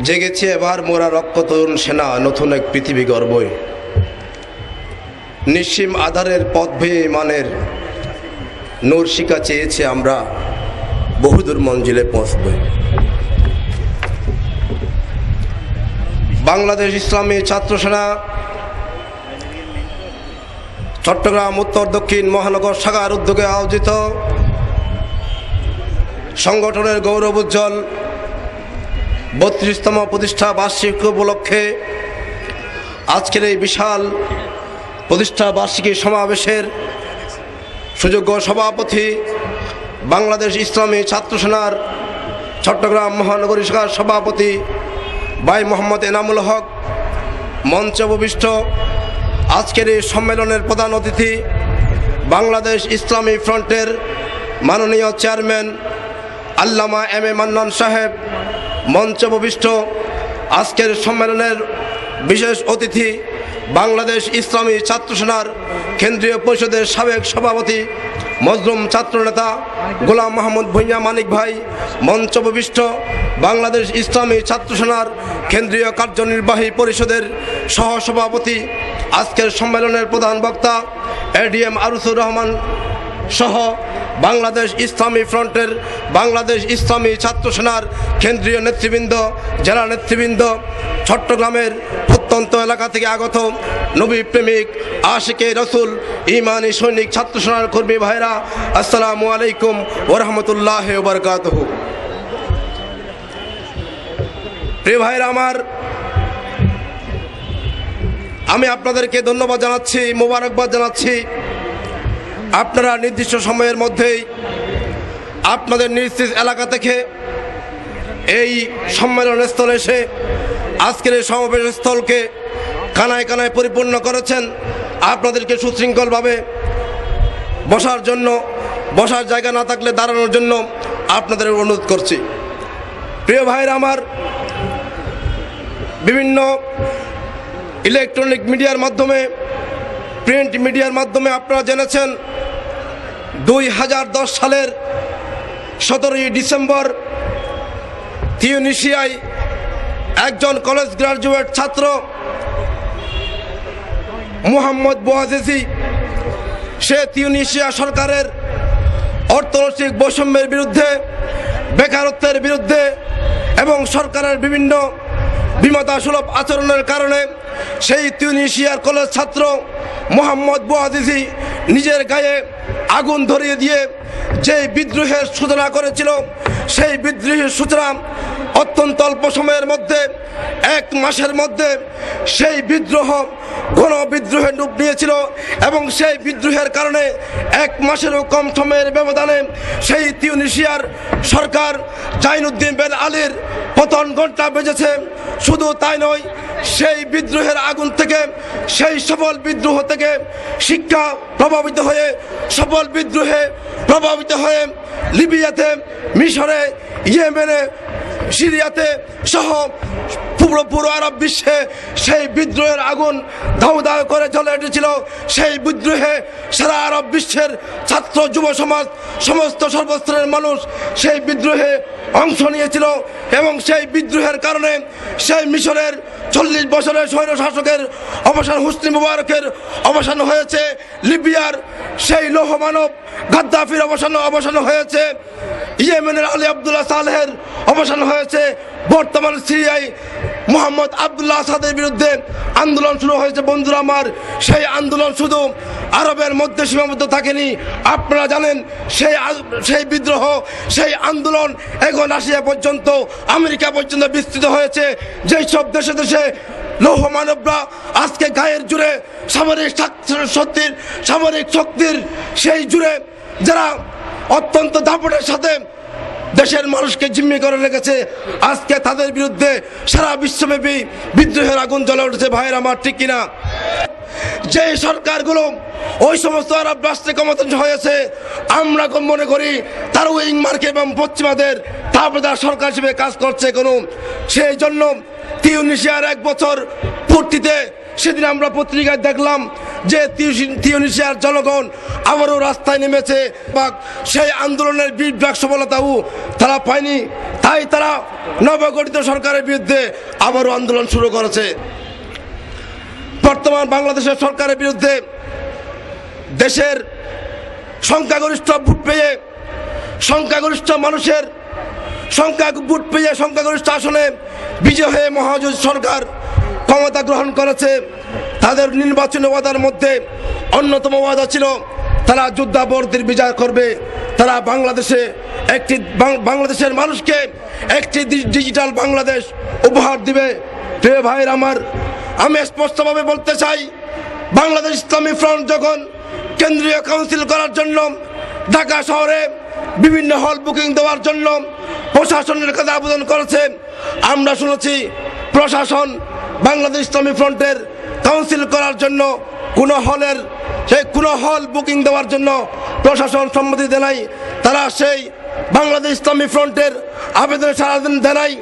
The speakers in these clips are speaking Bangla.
জেগেছে এবার মোরা রক্ত তরুণ সেনা, নতুন এক পৃথিবী গর্বই। নিঃসীম আধারের পথ ভেয়ে ইমানের নূর শিখা চেয়েছে আমরা, বহুদূর মঞ্জিলে পৌঁছবই। বাংলাদেশ ইসলামী ছাত্র সেনা চট্টগ্রাম উত্তর দক্ষিণ মহানগর শাখার উদ্যোগে আয়োজিত সংগঠনের গৌরব উজ্জ্বল 32তম প্রতিষ্ঠা বার্ষিক উপলক্ষে আজকের এই বিশাল প্রতিষ্ঠা বার্ষিকী সমাবেশের সুযোগ্য সভাপতি, বাংলাদেশ ইসলামী ছাত্র সেনার চট্টগ্রাম মহানগরী শাখার সভাপতি ভাই মোহাম্মদ এনামুল হক, মঞ্চে উপবিষ্ট আজকের এই সম্মেলনের প্রধান অতিথি বাংলাদেশ ইসলামী ফ্রন্টের মাননীয় chairman Allama M A Mannan সাহেব, মঞ্চে উপবিষ্ট আজকের সম্মেলনের বিশেষ অতিথি বাংলাদেশ ইসলামী ছাত্র সেনার কেন্দ্রীয় পরিষদের সাবেক সভাপতি মজলুম ছাত্রনেতা গোলাম মাহমুদ ভূঁইয়া মানিক ভাই, মঞ্চ উপবিষ্ট বাংলাদেশ ইসলামী ছাত্র সেনার কেন্দ্রীয় কার্যনির্বাহী পরিষদের সহসভাপতি, আজকের সম্মেলনের প্রধান বক্তা এডিএম আরুসুর রহমান সহ বাংলাদেশ ইসলামী ফ্রন্টের বাংলাদেশ ইসলামী ছাত্র সেনার কেন্দ্রীয় নেতৃবৃন্দ, জেলা নেতৃবৃন্দ, চট্টগ্রামের প্রত্যন্ত এলাকা থেকে আগত নবী প্রেমিক, আশিকে রসুল, ইমানি সৈনিক ছাত্র সেনার কর্মী ভাইরা, আসসালামু আলাইকুম ওয়া রাহমাতুল্লাহি ওয়া বারাকাতুহু। প্রিয় ভাইরা আমার, আমি আপনাদেরকে ধন্যবাদ জানাচ্ছি, মোবারকবাদ জানাচ্ছি। আপনারা নির্দিষ্ট সময়ের মধ্যেই আপনাদের নিজ এলাকা থেকে এই সম্মেলন স্থলে এসে আজকের এই সমাবেশ স্থলকে কানায় কানায় পরিপূর্ণ করেছেন। আপনাদেরকে সুশৃঙ্খলভাবে বসার জন্য, বসার জায়গা না থাকলে দাঁড়ানোর জন্য আপনাদের অনুরোধ করছি। প্রিয় ভাইরা আমার, বিভিন্ন ইলেকট্রনিক মিডিয়ার মাধ্যমে, প্রিন্ট মিডিয়ার মাধ্যমে আপনারা জেনেছেন 2010 সালের 17ই ডিসেম্বর তিউনিসিয়ায় একজন কলেজ গ্রাজুয়েট ছাত্র মোহাম্মদ বোয়াজিজি, সে তিউনিসিয়া সরকারের অর্থনৈতিক বৈষম্যের বিরুদ্ধে, বেকারত্বের বিরুদ্ধে এবং সরকারের বিভিন্ন বিমাদাসুলভ আচরণের কারণে সেই তিউনিসিয়ার কলেজ ছাত্র মোহাম্মদ বোয়াজিজি নিজের গায়ে আগুন ধরিয়ে দিয়ে যে বিদ্রোহের সূচনা করেছিল, সেই বিদ্রোহের সূচনা অত্যন্ত অল্প সময়ের মধ্যে, 1 মাসের মধ্যে সেই বিদ্রোহ গণ বিদ্রোহের রূপ নিয়েছিল এবং সেই বিদ্রোহের কারণে 1 মাসেরও কম সময়ের ব্যবধানে সেই তিউনিসিয়ার সরকার জাইনুদ্দিন বেন আলীর পতন ঘণ্টা বেজেছে। শুধু তাই নয়, সেই বিদ্রোহের আগুন থেকে, সেই সফল বিদ্রোহ থেকে শিক্ষা প্রভাবিত হয়ে, সফল বিদ্রোহে প্রভাবিত হয়ে লিবিয়াতে, মিশরে, ইয়েমেনে, সিরিয়াতে সহ পুরো আরব বিশ্বে সেই বিদ্রোহের আগুন ধাউ ধাউ করে জ্বলে উঠেছিল। সেই বিদ্রোহে সারা আরব বিশ্বের ছাত্র যুব সমাজ, সমস্ত সর্বস্তরের মানুষ সেই বিদ্রোহে অংশ নিয়েছিল এবং সেই বিদ্রোহের কারণে সেই মিশরের 40 বছরের স্বৈর শাসকের অবসান, হোসনি মুবারকের অবসান হয়েছে। লিবিয়ার সেই লৌহ মানব গাদ্দাফির অবসান হয়েছে। ইয়েমেনের আলী আব্দুল্লাহ সালেহের অবসান হয়েছে। বর্তমান সিরিয়ায় মোহাম্মদ আবদুল্লাহ আসাদের বিরুদ্ধে আন্দোলন শুরু হয়েছে। বন্ধুরা আমার, সেই আন্দোলন শুধু আরবের মধ্যে সীমাবদ্ধ থাকেনি। আপনারা জানেন সেই বিদ্রোহ, সেই আন্দোলন এখন রাশিয়া পর্যন্ত, আমেরিকা পর্যন্ত বিস্তৃত হয়েছে। যেই সব দেশে দেশে লৌহ মানবরা আজকে গায়ের জুড়ে সামরিক শক্তির সেই জুড়ে যারা অত্যন্ত দাপটের সাথে দেশের মানুষকে জিম্মি করে রেখেছে, আজকে তাদের বিরুদ্ধে সারা বিশ্বব্যাপী বিদ্রোহের আগুন জ্বলে উঠেছে। ভাইয়ের আমার, ঠিক কিনা? যে সরকারগুলো ওই সমস্ত আরব রাষ্ট্রে ক্ষমতাসীন হয়েছে, আমরা মনে করি তারা উইং মার্কে এবং পশ্চিমাদের তাবেদার সরকার হিসেবে কাজ করছে। সেই জন্য তিউনিসিয়ার 1 বছর পূর্তিতে সেদিন আমরা পত্রিকায় দেখলাম যে তিউনিসিয়ার জনগণ আবারও রাস্তায় নেমেছে বা সেই আন্দোলনের বিরাট সফলতাও তারা পায়নি, তাই তারা নবগঠিত সরকারের বিরুদ্ধে আবারও আন্দোলন শুরু করেছে। বর্তমান বাংলাদেশের সরকারের বিরুদ্ধে দেশের সংখ্যাগরিষ্ঠ ভোট পেয়ে সংখ্যাগরিষ্ঠ মানুষের ভোট পেয়ে সংখ্যাগরিষ্ঠ আসনে বিজয় হয়ে মহাজোট সরকার ক্ষমতা গ্রহণ করেছে। তাদের নির্বাচনী ওয়াদার মধ্যে অন্যতম ওয়াদা ছিল তারা যুদ্ধাপরাধীর বিচার করবে, তারা বাংলাদেশের মানুষকে একটি ডিজিটাল বাংলাদেশ উপহার দিবে। প্রিয় ভাইয়ের আমার, আমি স্পষ্টভাবে বলতে চাই, বাংলাদেশ ইসলামী ফ্রন্ট যখন কেন্দ্রীয় কাউন্সিল করার জন্য ঢাকা শহরে বিভিন্ন হল বুকিং দেওয়ার জন্য প্রশাসনের কাছে আবেদন করেছে, আমরা শুনেছি প্রশাসন বাংলাদেশ ইসলামী ফ্রন্টের কাউন্সিল করার জন্য কোনো হল বুকিং দেওয়ার জন্য প্রশাসন সম্মতি দেয় নাই। তারা সেই বাংলাদেশ ইসলামী ফ্রন্টের আবেদনে সাড়া দেয় নাই।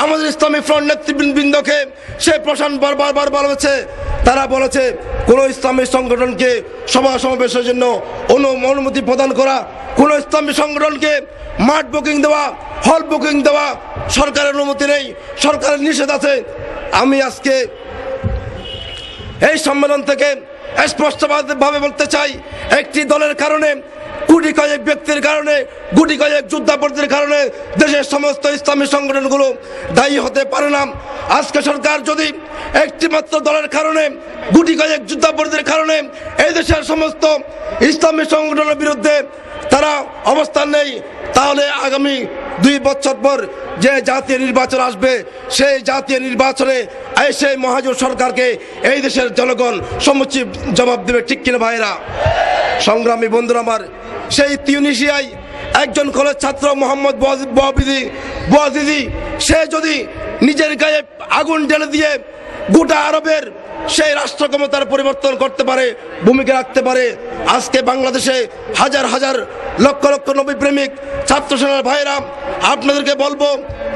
আমাদের ইসলামী ফ্রন্ট নেতৃবৃন্দকে সেই প্রশাসন বারবার বলেছে, তারা বলেছে কোনো ইসলামী সংগঠনকে সভা সমাবেশের জন্য অনুমতি প্রদান করা, কোনো ইসলামী সংগঠনকে মাঠ বুকিং দেওয়া, হল বুকিং দেওয়া সরকারের অনুমতি নেই, সরকারের নিষেধ আছে। আমি আজকে এই সম্মেলন থেকে স্পষ্টভাবে বলতে চাই, একটি দলের কারণে, গুটি কয়েক ব্যক্তির কারণে, গুটি কয়েক যুদ্ধাপরাধীর কারণে দেশের সমস্ত ইসলামী সংগঠনগুলো দায়ী হতে পারে না। আজকে সরকার যদি একটি মাত্র দলের কারণে, গুটি কয়েক যুদ্ধাপরাধীর কারণে এই দেশের সমস্ত ইসলামী সংগঠনের বিরুদ্ধে তারা অবস্থান নেই, তাহলে আগামী 2 বছর পর যে জাতীয় নির্বাচন আসবে, সেই জাতীয় নির্বাচনে সেই মহাজোট সরকারকে এই দেশের জনগণ সমুচিত জবাব দেবে। ঠিক কিনা ভাইরা? সংগ্রামী বন্ধুরা আমার, সেই তিউনিসিয়ায় একজন কলেজ ছাত্র মোহাম্মদ বouazizi, সে যদি নিজের গায়ে আগুন ঢেলে দিয়ে গোটা আরবের সেই রাষ্ট্র ক্ষমতার পরিবর্তন করতে পারে, ভূমিকা রাখতে পারে, আজকে বাংলাদেশে হাজার হাজার লক্ষ লক্ষ নবী প্রেমিক ছাত্র সেনার ভাইরা, আপনাদেরকে বলবো,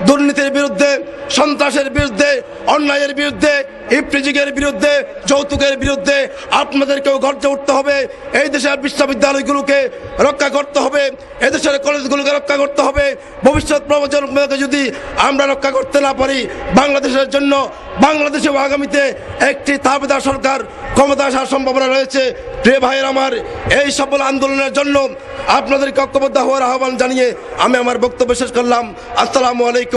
দুর্নীতির বিরুদ্ধে, সন্ত্রাসের বিরুদ্ধে, অন্যায়ের বিরুদ্ধে, ইফটিজিংয়ের বিরুদ্ধে, যৌতুকের বিরুদ্ধে আপনাদেরকেও গর্জে উঠতে হবে। এই দেশের বিশ্ববিদ্যালয়গুলোকে রক্ষা করতে হবে, এদেশের কলেজগুলোকে রক্ষা করতে হবে। ভবিষ্যৎ প্রজন্মকে যদি আমরা রক্ষা করতে না পারি, বাংলাদেশের জন্য, বাংলাদেশেও আগামীতে একটি তাবেদার সরকার ক্ষমতা আসার সম্ভাবনা রয়েছে। প্রিয় ভাইয়ের আমার, এই সফল আন্দোলনের জন্য আপনাদেরকে ঐক্যবদ্ধ হওয়ার আহ্বান জানিয়ে আমি আমার বক্তব্য শেষ করলাম। আসসালামু আলাইকুম।